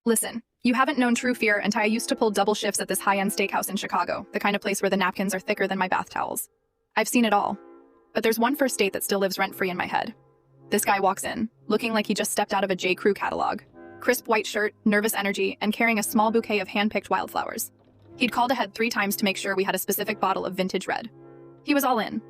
Listen, you haven't known true fear until I used to pull double shifts at this high-end steakhouse in Chicago, the kind of place where the napkins are thicker than my bath towels. I've seen it all. But there's one first date that still lives rent-free in my head. This guy walks in, looking like he just stepped out of a J. Crew catalog. Crisp white shirt, nervous energy, and carrying a small bouquet of hand-picked wildflowers. He'd called ahead 3 times to make sure we had a specific bottle of vintage red. He was all in.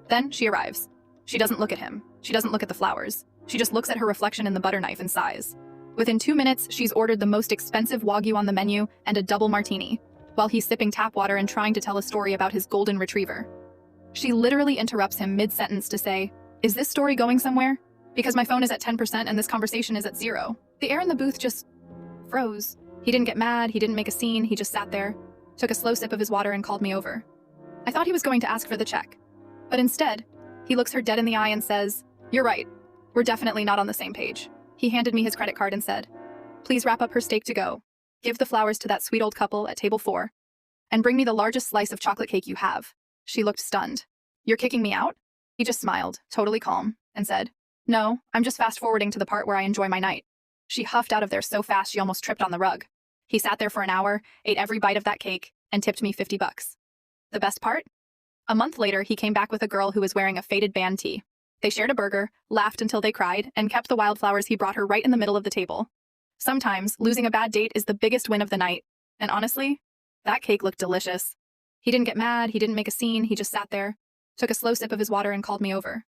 Then she arrives. She doesn't look at him. She doesn't look at the flowers. She just looks at her reflection in the butter knife and sighs. Within 2 minutes, she's ordered the most expensive Wagyu on the menu and a double martini, while he's sipping tap water and trying to tell a story about his golden retriever. She literally interrupts him mid-sentence to say, "Is this story going somewhere? Because my phone is at 10% and this conversation is at 0. The air in the booth just froze. He didn't get mad, he didn't make a scene, he just sat there, took a slow sip of his water and called me over. I thought he was going to ask for the check. But instead, he looks her dead in the eye and says, "You're right. We're definitely not on the same page." He handed me his credit card and said, "Please wrap up her steak to go. Give the flowers to that sweet old couple at table 4. And bring me the largest slice of chocolate cake you have." She looked stunned. "You're kicking me out?" He just smiled, totally calm, and said, "No, I'm just fast-forwarding to the part where I enjoy my night." She huffed out of there so fast she almost tripped on the rug. He sat there for an hour, ate every bite of that cake, and tipped me $50. The best part? A month later, he came back with a girl who was wearing a faded band tee. They shared a burger, laughed until they cried, and kept the wildflowers he brought her right in the middle of the table. Sometimes, losing a bad date is the biggest win of the night. And honestly, that cake looked delicious. He didn't get mad, he didn't make a scene, he just sat there, took a slow sip of his water and called me over.